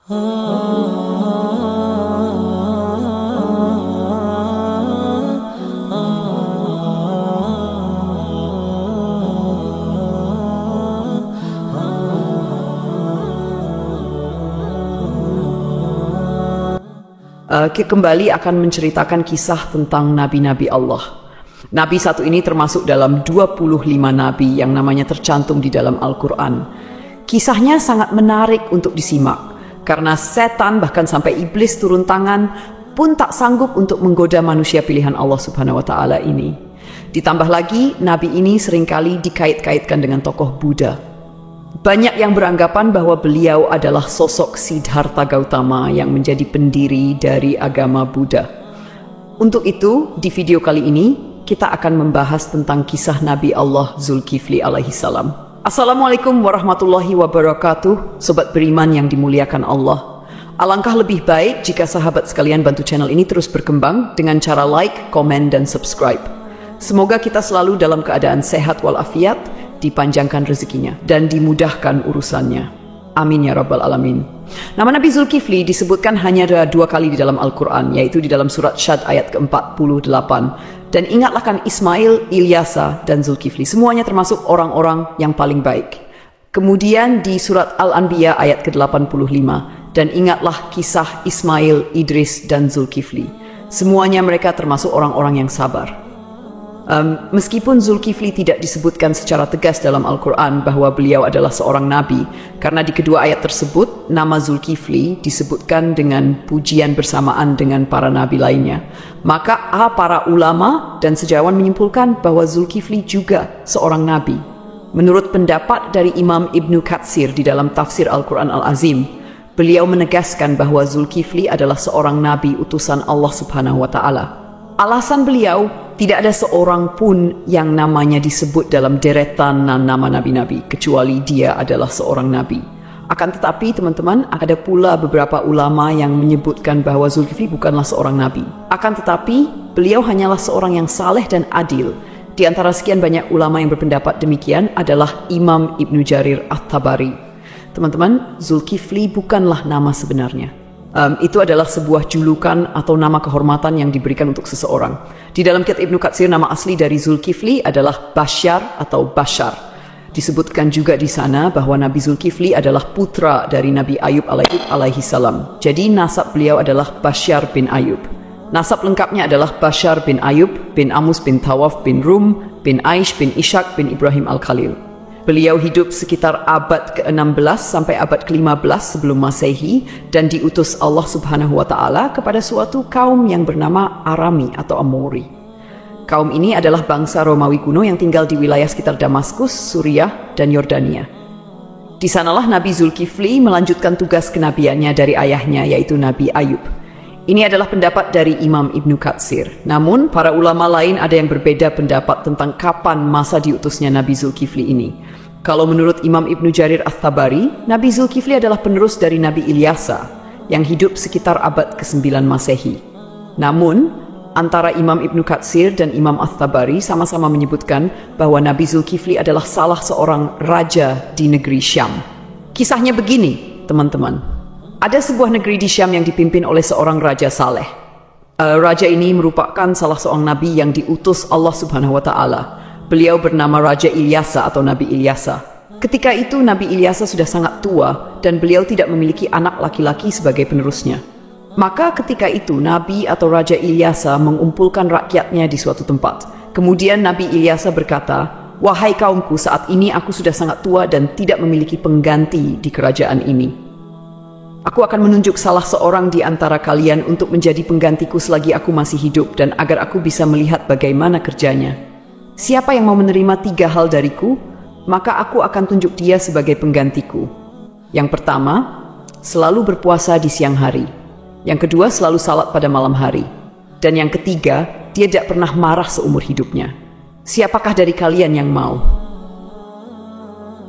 Kembali akan menceritakan kisah tentang nabi-nabi Allah. Nabi satu ini termasuk dalam 25 nabi yang namanya tercantum di dalam Al-Quran. Kisahnya sangat menarik untuk disimak, karena setan bahkan sampai iblis turun tangan pun tak sanggup untuk menggoda manusia pilihan Allah Subhanahu wa Ta'ala ini. Ditambah lagi, nabi ini seringkali dikait-kaitkan dengan tokoh Buddha. Banyak yang beranggapan bahwa beliau adalah sosok Siddhartha Gautama yang menjadi pendiri dari agama Buddha. Untuk itu, di video kali ini, kita akan membahas tentang kisah Nabi Allah Zulkifli alaihissalam. Assalamualaikum warahmatullahi wabarakatuh, sobat beriman yang dimuliakan Allah. Alangkah lebih baik jika sahabat sekalian bantu channel ini terus berkembang dengan cara like, komen, dan subscribe. Semoga kita selalu dalam keadaan sehat walafiat, dipanjangkan rezekinya, dan dimudahkan urusannya. Amin ya rabbal alamin. Nama Nabi Zulkifli disebutkan hanya 2 kali di dalam Al-Quran, yaitu di dalam surat Syad ayat ke-48. Dan ingatlah kan Ismail, Ilyasa, dan Zulkifli. Semuanya termasuk orang-orang yang paling baik. Kemudian di surat Al-Anbiya ayat ke-85. Dan ingatlah kisah Ismail, Idris, dan Zulkifli. Semuanya mereka termasuk orang-orang yang sabar. Meskipun Zulkifli tidak disebutkan secara tegas dalam Al-Quran bahwa beliau adalah seorang nabi, karena di kedua ayat tersebut nama Zulkifli disebutkan dengan pujian bersamaan dengan para nabi lainnya, maka para ulama dan sejarawan menyimpulkan bahwa Zulkifli juga seorang nabi. Menurut pendapat dari Imam Ibnu Katsir di dalam tafsir Al-Quran Al-Azim, beliau menegaskan bahwa Zulkifli adalah seorang nabi utusan Allah Subhanahu wa Ta'ala. Alasan beliau, tidak ada seorang pun yang namanya disebut dalam deretan nama nabi-nabi, kecuali dia adalah seorang nabi. Akan tetapi teman-teman, ada pula beberapa ulama yang menyebutkan bahwa Zulkifli bukanlah seorang nabi. Akan tetapi, beliau hanyalah seorang yang saleh dan adil. Di antara sekian banyak ulama yang berpendapat demikian adalah Imam Ibnu Jarir At-Tabari. Teman-teman, Zulkifli bukanlah nama sebenarnya. Itu adalah sebuah julukan atau nama kehormatan yang diberikan untuk seseorang. Di dalam kitab Ibnu Katsir, nama asli dari Zulkifli adalah Bashar atau Bashar. Disebutkan juga di sana bahwa Nabi Zulkifli adalah putra dari Nabi Ayub alaihissalam. Jadi nasab beliau adalah Bashar bin Ayub. Nasab lengkapnya adalah Bashar bin Ayub bin Amus bin Tawaf bin Rum bin Aish bin Ishaq bin Ibrahim al-Khalil. Beliau hidup sekitar abad ke-16 sampai abad ke-15 sebelum Masehi dan diutus Allah Subhanahu wa Ta'ala kepada suatu kaum yang bernama Arami atau Amori. Kaum ini adalah bangsa Romawi kuno yang tinggal di wilayah sekitar Damaskus, Suriah, dan Yordania. Di sanalah Nabi Zulkifli melanjutkan tugas kenabiannya dari ayahnya, yaitu Nabi Ayub. Ini adalah pendapat dari Imam Ibnu Katsir. Namun, para ulama lain ada yang berbeda pendapat tentang kapan masa diutusnya Nabi Zulkifli ini. Kalau menurut Imam Ibnu Jarir At-Tabari, Nabi Zulkifli adalah penerus dari Nabi Ilyasa yang hidup sekitar abad ke-9 Masehi. Namun, antara Imam Ibnu Katsir dan Imam At-Tabari sama-sama menyebutkan bahwa Nabi Zulkifli adalah salah seorang raja di negeri Syam. Kisahnya begini, teman-teman. Ada sebuah negeri di Syam yang dipimpin oleh seorang raja saleh. Raja ini merupakan salah seorang nabi yang diutus Allah Subhanahu wa Ta'ala. Beliau bernama Raja Ilyasa atau Nabi Ilyasa. Ketika itu Nabi Ilyasa sudah sangat tua dan beliau tidak memiliki anak laki-laki sebagai penerusnya. Maka ketika itu Nabi atau Raja Ilyasa mengumpulkan rakyatnya di suatu tempat. Kemudian Nabi Ilyasa berkata, "Wahai kaumku, saat ini aku sudah sangat tua dan tidak memiliki pengganti di kerajaan ini. Aku akan menunjuk salah seorang di antara kalian untuk menjadi penggantiku selagi aku masih hidup dan agar aku bisa melihat bagaimana kerjanya. Siapa yang mau menerima 3 hal dariku, maka aku akan tunjuk dia sebagai penggantiku. Yang pertama, selalu berpuasa di siang hari. Yang kedua, selalu salat pada malam hari. Dan yang ketiga, dia tidak pernah marah seumur hidupnya. Siapakah dari kalian yang mau?"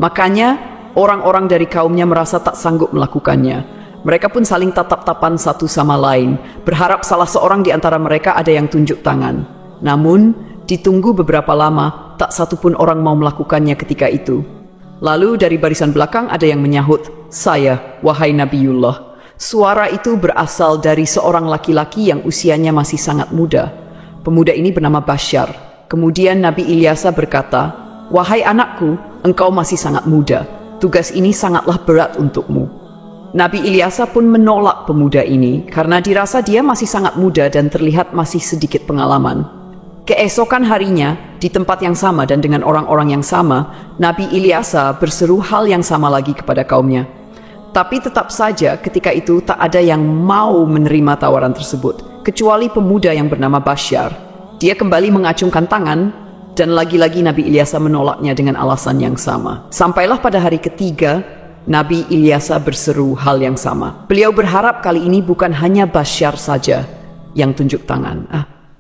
Makanya, orang-orang dari kaumnya merasa tak sanggup melakukannya. Mereka pun saling tatap-tapan satu sama lain, berharap salah seorang di antara mereka ada yang tunjuk tangan. Namun, ditunggu beberapa lama, tak satu pun orang mau melakukannya ketika itu. Lalu dari barisan belakang ada yang menyahut, "Saya, wahai Nabiullah." Suara itu berasal dari seorang laki-laki yang usianya masih sangat muda. Pemuda ini bernama Basyar. Kemudian Nabi Ilyasa berkata, "Wahai anakku, engkau masih sangat muda. Tugas ini sangatlah berat untukmu." Nabi Ilyasa pun menolak pemuda ini karena dirasa dia masih sangat muda dan terlihat masih sedikit pengalaman. Keesokan harinya, di tempat yang sama dan dengan orang-orang yang sama, Nabi Ilyasa berseru hal yang sama lagi kepada kaumnya. Tapi tetap saja ketika itu tak ada yang mau menerima tawaran tersebut, kecuali pemuda yang bernama Basyar. Dia kembali mengacungkan tangan, dan lagi-lagi Nabi Ilyasa menolaknya dengan alasan yang sama. Sampailah pada hari ketiga, Nabi Ilyasa berseru hal yang sama. Beliau berharap kali ini bukan hanya Basyar saja yang tunjuk tangan.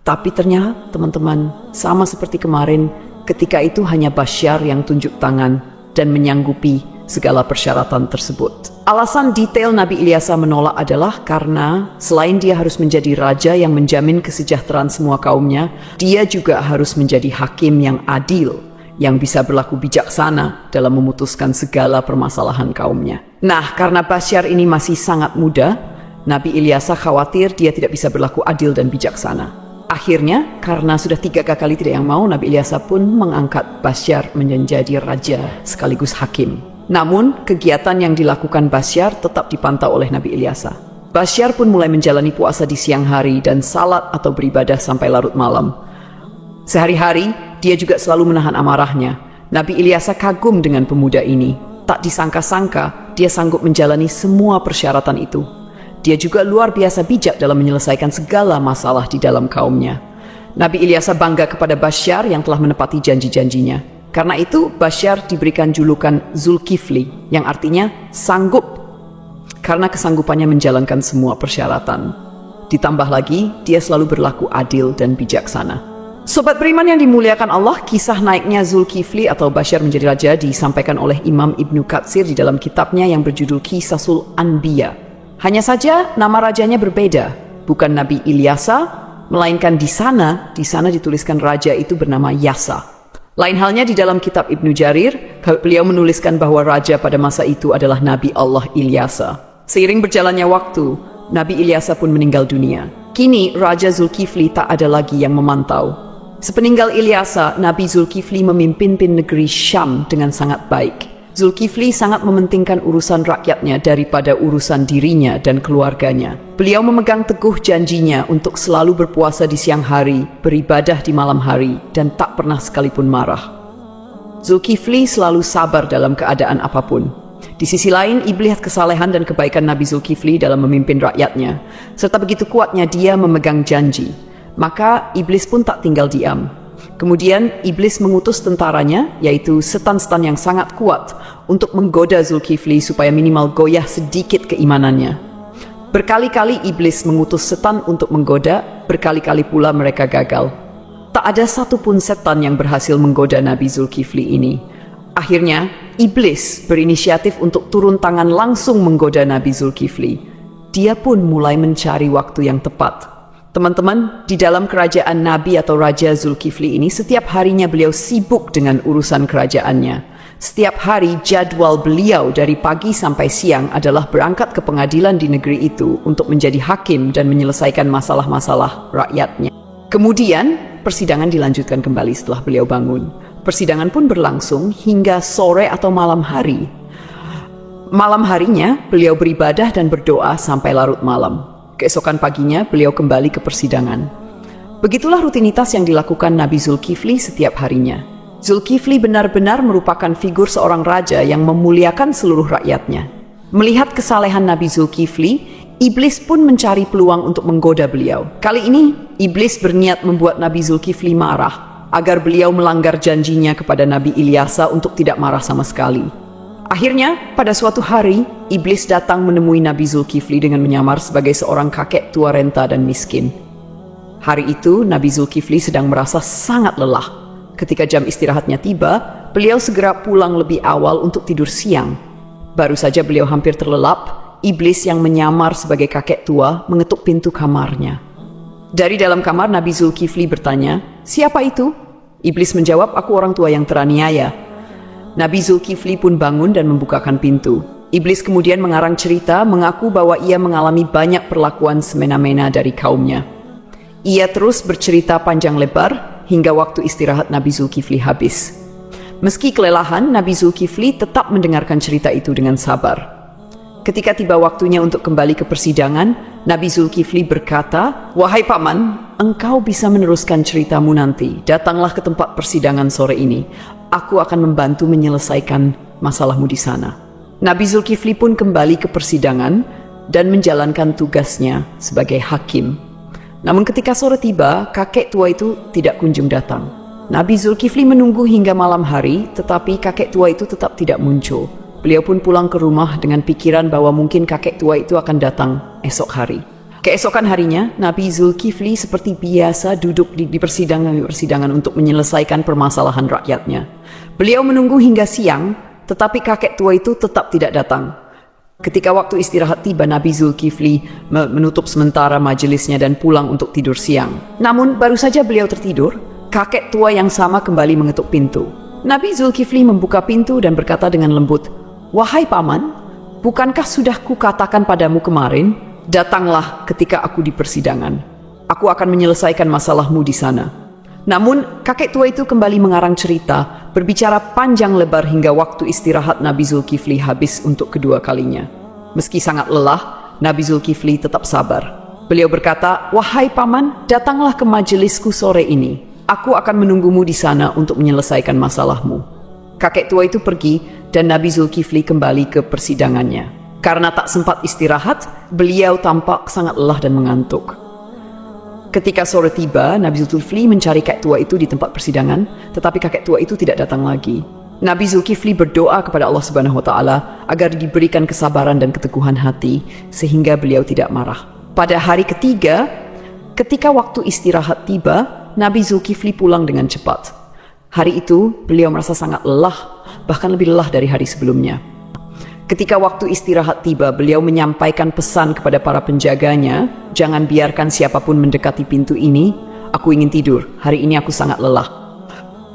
Tapi ternyata teman-teman, sama seperti kemarin, ketika itu hanya Basyar yang tunjuk tangan dan menyanggupi segala persyaratan tersebut. Alasan detail Nabi Ilyasa menolak adalah karena selain dia harus menjadi raja yang menjamin kesejahteraan semua kaumnya, dia juga harus menjadi hakim yang adil, yang bisa berlaku bijaksana dalam memutuskan segala permasalahan kaumnya. Nah, karena Basyar ini masih sangat muda, Nabi Ilyasa khawatir dia tidak bisa berlaku adil dan bijaksana. Akhirnya, karena sudah 3 kali tidak yang mau, Nabi Ilyasa pun mengangkat Basyar menjadi raja sekaligus hakim. Namun, kegiatan yang dilakukan Basyar tetap dipantau oleh Nabi Ilyasa. Basyar pun mulai menjalani puasa di siang hari dan salat atau beribadah sampai larut malam. Sehari-hari, dia juga selalu menahan amarahnya. Nabi Ilyasa kagum dengan pemuda ini. Tak disangka-sangka, dia sanggup menjalani semua persyaratan itu. Dia juga luar biasa bijak dalam menyelesaikan segala masalah di dalam kaumnya. Nabi Ilyasa bangga kepada Basyar yang telah menepati janji-janjinya. Karena itu, Basyar diberikan julukan Zulkifli, yang artinya sanggup, karena kesanggupannya menjalankan semua persyaratan. Ditambah lagi, dia selalu berlaku adil dan bijaksana. Sobat beriman yang dimuliakan Allah, kisah naiknya Zulkifli atau Basyar menjadi raja disampaikan oleh Imam Ibnu Katsir di dalam kitabnya yang berjudul Qisasul Anbiya. Hanya saja nama rajanya berbeda, bukan Nabi Ilyasa, melainkan di sana dituliskan raja itu bernama Yasa. Lain halnya di dalam kitab Ibnu Jarir, beliau menuliskan bahwa raja pada masa itu adalah Nabi Allah Ilyasa. Seiring berjalannya waktu, Nabi Ilyasa pun meninggal dunia. Kini Raja Zulkifli tak ada lagi yang memantau. Sepeninggal Ilyasa, Nabi Zulkifli memimpin negeri Syam dengan sangat baik. Zulkifli sangat mementingkan urusan rakyatnya daripada urusan dirinya dan keluarganya. Beliau memegang teguh janjinya untuk selalu berpuasa di siang hari, beribadah di malam hari, dan tak pernah sekalipun marah. Zulkifli selalu sabar dalam keadaan apapun. Di sisi lain, iblis kesalehan dan kebaikan Nabi Zulkifli dalam memimpin rakyatnya, serta begitu kuatnya dia memegang janji. Maka iblis pun tak tinggal diam. Kemudian iblis mengutus tentaranya, yaitu setan-setan yang sangat kuat, untuk menggoda Zulkifli supaya minimal goyah sedikit keimanannya. Berkali-kali iblis mengutus setan untuk menggoda, berkali-kali pula mereka gagal. Tak ada satupun setan yang berhasil menggoda Nabi Zulkifli ini. Akhirnya, iblis berinisiatif untuk turun tangan langsung menggoda Nabi Zulkifli. Dia pun mulai mencari waktu yang tepat. Teman-teman, di dalam kerajaan Nabi atau Raja Zulkifli ini, setiap harinya beliau sibuk dengan urusan kerajaannya. Setiap hari jadwal beliau dari pagi sampai siang adalah berangkat ke pengadilan di negeri itu untuk menjadi hakim dan menyelesaikan masalah-masalah rakyatnya. Kemudian, persidangan dilanjutkan kembali setelah beliau bangun. Persidangan pun berlangsung hingga sore atau malam hari. Malam harinya, beliau beribadah dan berdoa sampai larut malam. Keesokan paginya, beliau kembali ke persidangan. Begitulah rutinitas yang dilakukan Nabi Zulkifli setiap harinya. Zulkifli benar-benar merupakan figur seorang raja yang memuliakan seluruh rakyatnya. Melihat kesalehan Nabi Zulkifli, iblis pun mencari peluang untuk menggoda beliau. Kali ini, iblis berniat membuat Nabi Zulkifli marah, agar beliau melanggar janjinya kepada Nabi Ilyasa untuk tidak marah sama sekali. Akhirnya, pada suatu hari, iblis datang menemui Nabi Zulkifli dengan menyamar sebagai seorang kakek tua renta dan miskin. Hari itu, Nabi Zulkifli sedang merasa sangat lelah. Ketika jam istirahatnya tiba, beliau segera pulang lebih awal untuk tidur siang. Baru saja beliau hampir terlelap, iblis yang menyamar sebagai kakek tua mengetuk pintu kamarnya. Dari dalam kamar, Nabi Zulkifli bertanya, "Siapa itu?" Iblis menjawab, "Aku orang tua yang teraniaya." Nabi Zulkifli pun bangun dan membukakan pintu. Iblis kemudian mengarang cerita mengaku bahwa ia mengalami banyak perlakuan semena-mena dari kaumnya. Ia terus bercerita panjang lebar hingga waktu istirahat Nabi Zulkifli habis. Meski kelelahan, Nabi Zulkifli tetap mendengarkan cerita itu dengan sabar. Ketika tiba waktunya untuk kembali ke persidangan, Nabi Zulkifli berkata, "Wahai paman, engkau bisa meneruskan ceritamu nanti. Datanglah ke tempat persidangan sore ini. Aku akan membantu menyelesaikan masalahmu di sana." Nabi Zulkifli pun kembali ke persidangan dan menjalankan tugasnya sebagai hakim. Namun ketika sore tiba, kakek tua itu tidak kunjung datang. Nabi Zulkifli menunggu hingga malam hari, tetapi kakek tua itu tetap tidak muncul. Beliau pun pulang ke rumah dengan pikiran bahwa mungkin kakek tua itu akan datang esok hari. Keesokan harinya, Nabi Zulkifli seperti biasa duduk di persidangan untuk menyelesaikan permasalahan rakyatnya. Beliau menunggu hingga siang, tetapi kakek tua itu tetap tidak datang. Ketika waktu istirahat tiba, Nabi Zulkifli menutup sementara majelisnya dan pulang untuk tidur siang. Namun baru saja beliau tertidur, kakek tua yang sama kembali mengetuk pintu. Nabi Zulkifli membuka pintu dan berkata dengan lembut, "Wahai paman, bukankah sudah kukatakan padamu kemarin, datanglah ketika aku di persidangan. Aku akan menyelesaikan masalahmu di sana." Namun kakek tua itu kembali mengarang cerita, berbicara panjang lebar hingga waktu istirahat Nabi Zulkifli habis untuk kedua kalinya. Meski sangat lelah, Nabi Zulkifli tetap sabar. Beliau berkata, "Wahai paman, datanglah ke majelisku sore ini. Aku akan menunggumu di sana untuk menyelesaikan masalahmu." Kakek tua itu pergi dan Nabi Zulkifli kembali ke persidangannya. Karena tak sempat istirahat, beliau tampak sangat lelah dan mengantuk. Ketika sore tiba, Nabi Zulkifli mencari kakek tua itu di tempat persidangan, tetapi kakek tua itu tidak datang lagi. Nabi Zulkifli berdoa kepada Allah Subhanahu wa Ta'ala agar diberikan kesabaran dan keteguhan hati sehingga beliau tidak marah. Pada hari ketiga, ketika waktu istirahat tiba, Nabi Zulkifli pulang dengan cepat. Hari itu, beliau merasa sangat lelah, bahkan lebih lelah dari hari sebelumnya. Ketika waktu istirahat tiba, beliau menyampaikan pesan kepada para penjaganya, "Jangan biarkan siapapun mendekati pintu ini. Aku ingin tidur. Hari ini aku sangat lelah."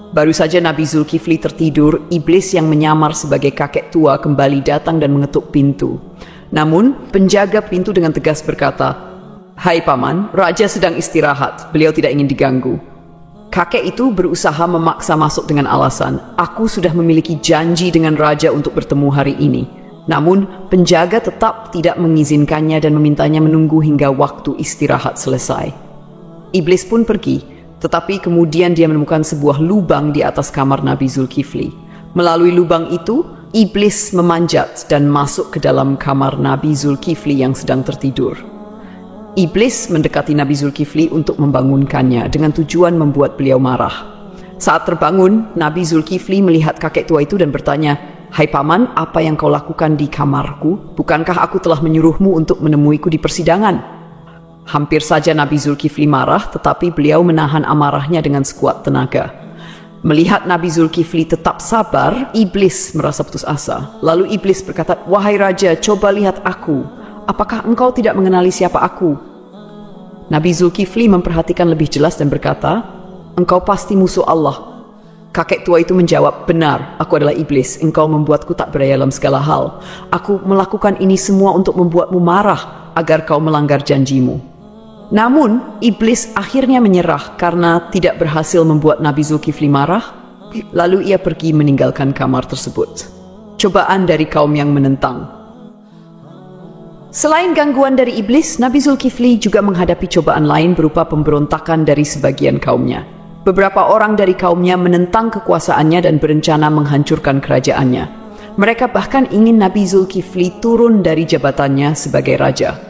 Baru saja Nabi Zulkifli tertidur, iblis yang menyamar sebagai kakek tua kembali datang dan mengetuk pintu. Namun, penjaga pintu dengan tegas berkata, "Hai paman, raja sedang istirahat. Beliau tidak ingin diganggu." Kakek itu berusaha memaksa masuk dengan alasan, "Aku sudah memiliki janji dengan raja untuk bertemu hari ini." Namun, penjaga tetap tidak mengizinkannya dan memintanya menunggu hingga waktu istirahat selesai. Iblis pun pergi, tetapi kemudian dia menemukan sebuah lubang di atas kamar Nabi Zulkifli. Melalui lubang itu, iblis memanjat dan masuk ke dalam kamar Nabi Zulkifli yang sedang tertidur. Iblis mendekati Nabi Zulkifli untuk membangunkannya dengan tujuan membuat beliau marah. Saat terbangun, Nabi Zulkifli melihat kakek tua itu dan bertanya, "Hai paman, apa yang kau lakukan di kamarku? Bukankah aku telah menyuruhmu untuk menemuiku di persidangan?" Hampir saja Nabi Zulkifli marah, tetapi beliau menahan amarahnya dengan sekuat tenaga. Melihat Nabi Zulkifli tetap sabar, iblis merasa putus asa. Lalu iblis berkata, "Wahai raja, coba lihat aku. Apakah engkau tidak mengenali siapa aku?" Nabi Zulkifli memperhatikan lebih jelas dan berkata, "Engkau pasti musuh Allah." Kakek tua itu menjawab, "Benar, aku adalah iblis. Engkau membuatku tak berdaya dalam segala hal. Aku melakukan ini semua untuk membuatmu marah agar kau melanggar janjimu." Namun, iblis akhirnya menyerah karena tidak berhasil membuat Nabi Zulkifli marah. Lalu ia pergi meninggalkan kamar tersebut. Cobaan dari kaum yang menentang. Selain gangguan dari iblis, Nabi Zulkifli juga menghadapi cobaan lain berupa pemberontakan dari sebagian kaumnya. Beberapa orang dari kaumnya menentang kekuasaannya dan berencana menghancurkan kerajaannya. Mereka bahkan ingin Nabi Zulkifli turun dari jabatannya sebagai raja.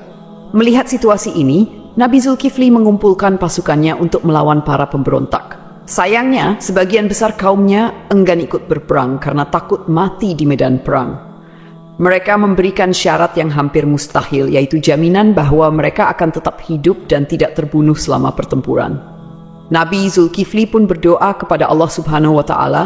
Melihat situasi ini, Nabi Zulkifli mengumpulkan pasukannya untuk melawan para pemberontak. Sayangnya, sebagian besar kaumnya enggan ikut berperang karena takut mati di medan perang. Mereka memberikan syarat yang hampir mustahil, yaitu jaminan bahwa mereka akan tetap hidup dan tidak terbunuh selama pertempuran. Nabi Zulkifli pun berdoa kepada Allah Subhanahu wa Ta'ala,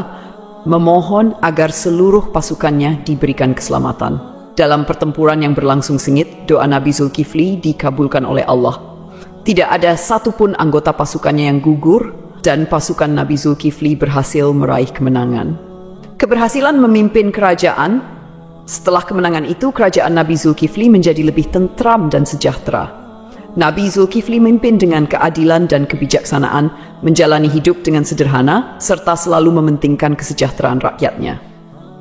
memohon agar seluruh pasukannya diberikan keselamatan. Dalam pertempuran yang berlangsung sengit, doa Nabi Zulkifli dikabulkan oleh Allah. Tidak ada satupun anggota pasukannya yang gugur, dan pasukan Nabi Zulkifli berhasil meraih kemenangan. Keberhasilan memimpin kerajaan Setelah kemenangan itu, kerajaan Nabi Zulkifli menjadi lebih tentram dan sejahtera. Nabi Zulkifli memimpin dengan keadilan dan kebijaksanaan, menjalani hidup dengan sederhana, serta selalu mementingkan kesejahteraan rakyatnya.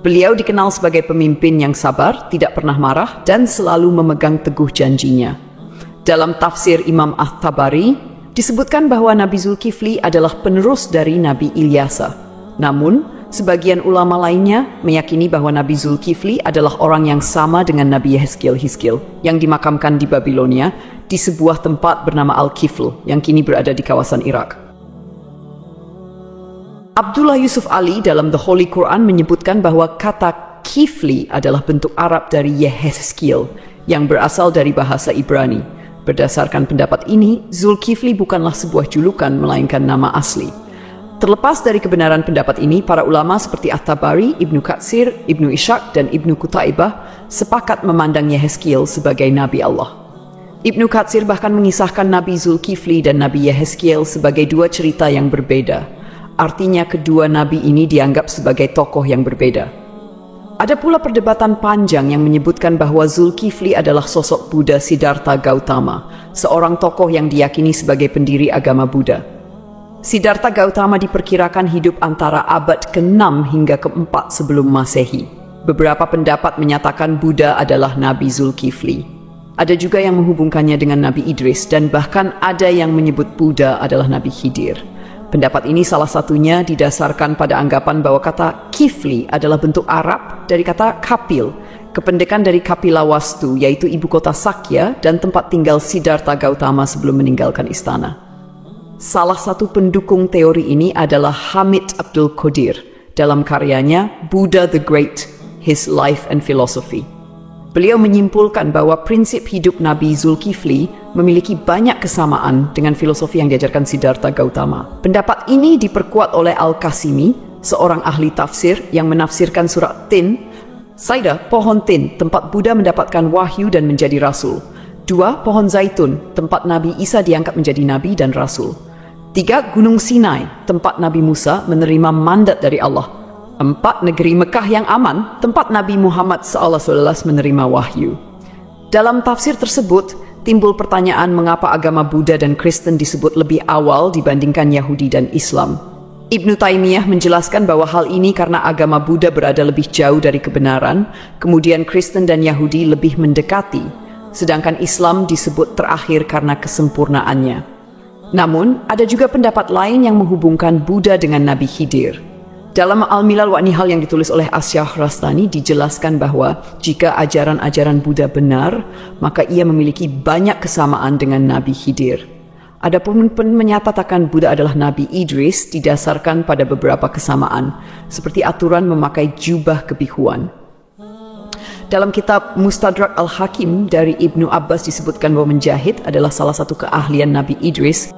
Beliau dikenal sebagai pemimpin yang sabar, tidak pernah marah, dan selalu memegang teguh janjinya. Dalam tafsir Imam At-Tabari, disebutkan bahwa Nabi Zulkifli adalah penerus dari Nabi Ilyasa. Namun, sebagian ulama lainnya meyakini bahwa Nabi Zulkifli adalah orang yang sama dengan Nabi Yehezkiel yang dimakamkan di Babilonia di sebuah tempat bernama Al-Kifl yang kini berada di kawasan Irak. Abdullah Yusuf Ali dalam The Holy Quran menyebutkan bahwa kata Kifli adalah bentuk Arab dari Yehezkiel yang berasal dari bahasa Ibrani. Berdasarkan pendapat ini, Zulkifli bukanlah sebuah julukan melainkan nama asli. Terlepas dari kebenaran pendapat ini, para ulama seperti At-Tabari, Ibnu Katsir, Ibnu Ishaq, dan Ibnu Qutaibah sepakat memandang Yehezkiel sebagai Nabi Allah. Ibnu Katsir bahkan mengisahkan Nabi Zulkifli dan Nabi Yehezkiel sebagai dua cerita yang berbeda. Artinya kedua nabi ini dianggap sebagai tokoh yang berbeda. Ada pula perdebatan panjang yang menyebutkan bahwa Zulkifli adalah sosok Buddha Siddhartha Gautama, seorang tokoh yang diyakini sebagai pendiri agama Buddha. Siddhartha Gautama diperkirakan hidup antara abad ke-6 hingga ke-4 sebelum Masehi. Beberapa pendapat menyatakan Buddha adalah Nabi Zulkifli. Ada juga yang menghubungkannya dengan Nabi Idris, dan bahkan ada yang menyebut Buddha adalah Nabi Khidir. Pendapat ini salah satunya didasarkan pada anggapan bahwa kata Kifli adalah bentuk Arab dari kata Kapil, kependekan dari Kapilawastu, yaitu ibu kota Sakya dan tempat tinggal Siddhartha Gautama sebelum meninggalkan istana. Salah satu pendukung teori ini adalah Hamid Abdul Qadir dalam karyanya Buddha the Great, His Life and Philosophy. Beliau menyimpulkan bahwa prinsip hidup Nabi Zulkifli memiliki banyak kesamaan dengan filosofi yang diajarkan Siddhartha Gautama. Pendapat ini diperkuat oleh Al-Qasimi, seorang ahli tafsir yang menafsirkan surat Tin. Saida, pohon Tin, tempat Buddha mendapatkan wahyu dan menjadi rasul. 2. Pohon Zaitun, tempat Nabi Isa diangkat menjadi nabi dan rasul. 3. Gunung Sinai, tempat Nabi Musa menerima mandat dari Allah. 4. Negeri Mekah yang aman, tempat Nabi Muhammad SAW menerima wahyu. Dalam tafsir tersebut, timbul pertanyaan mengapa agama Buddha dan Kristen disebut lebih awal dibandingkan Yahudi dan Islam. Ibnu Taimiyah menjelaskan bahwa hal ini karena agama Buddha berada lebih jauh dari kebenaran, kemudian Kristen dan Yahudi lebih mendekati, sedangkan Islam disebut terakhir karena kesempurnaannya. Namun, ada juga pendapat lain yang menghubungkan Buddha dengan Nabi Khidir. Dalam Al-Milal wa Nihal yang ditulis oleh As-Syahrastani dijelaskan bahwa jika ajaran-ajaran Buddha benar, maka ia memiliki banyak kesamaan dengan Nabi Khidir. Adapun menyatakan Buddha adalah Nabi Idris didasarkan pada beberapa kesamaan, seperti aturan memakai jubah kebihuan. Dalam kitab Mustadrak Al-Hakim dari Ibnu Abbas disebutkan bahwa menjahit adalah salah satu keahlian Nabi Idris.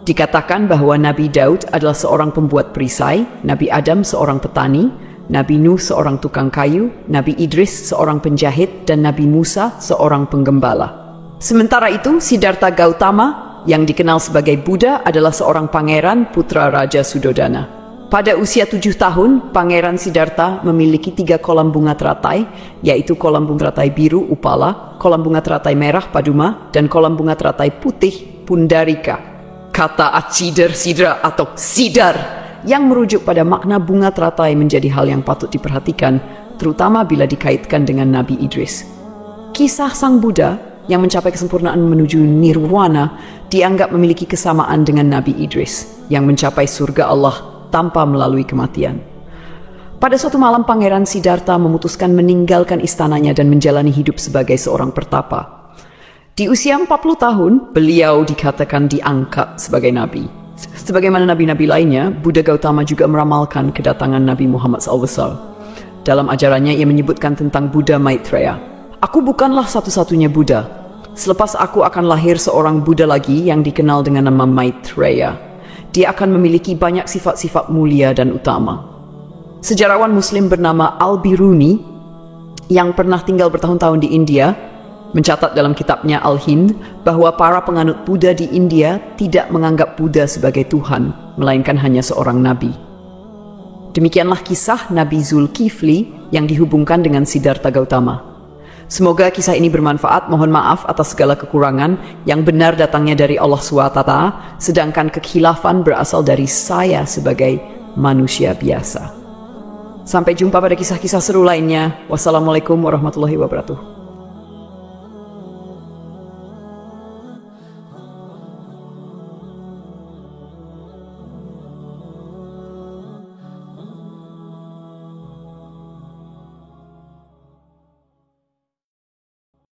Dikatakan bahwa Nabi Daud adalah seorang pembuat perisai, Nabi Adam seorang petani, Nabi Nuh seorang tukang kayu, Nabi Idris seorang penjahit, dan Nabi Musa seorang penggembala. Sementara itu, Siddhartha Gautama yang dikenal sebagai Buddha adalah seorang pangeran putra Raja Sudodana. Pada usia 7 tahun, Pangeran Siddhartha memiliki 3 kolam bunga teratai, yaitu kolam bunga teratai biru Upala, kolam bunga teratai merah Paduma, dan kolam bunga teratai putih Pundarika. Kata Acidar Sidra atau Sidar yang merujuk pada makna bunga teratai menjadi hal yang patut diperhatikan, terutama bila dikaitkan dengan Nabi Idris. Kisah Sang Buddha yang mencapai kesempurnaan menuju nirwana dianggap memiliki kesamaan dengan Nabi Idris yang mencapai surga Allah tanpa melalui kematian. Pada suatu malam, Pangeran Siddhartha memutuskan meninggalkan istananya dan menjalani hidup sebagai seorang pertapa. Di usia 40 tahun, beliau dikatakan diangkat sebagai nabi. Sebagaimana nabi-nabi lainnya, Buddha Gautama juga meramalkan kedatangan Nabi Muhammad SAW. Dalam ajarannya, ia menyebutkan tentang Buddha Maitreya. Aku bukanlah satu-satunya Buddha. Selepas aku akan lahir seorang Buddha lagi yang dikenal dengan nama Maitreya. Dia akan memiliki banyak sifat-sifat mulia dan utama. Sejarawan Muslim bernama Al-Biruni yang pernah tinggal bertahun-tahun di India mencatat dalam kitabnya Al-Hind bahwa para penganut Buddha di India tidak menganggap Buddha sebagai Tuhan, melainkan hanya seorang nabi. Demikianlah kisah Nabi Zulkifli yang dihubungkan dengan Siddhartha Gautama. Semoga kisah ini bermanfaat. Mohon maaf atas segala kekurangan. Yang benar datangnya dari Allah SWT, sedangkan kekhilafan berasal dari saya sebagai manusia biasa. Sampai jumpa pada kisah-kisah seru lainnya. Wassalamualaikum warahmatullahi wabarakatuh.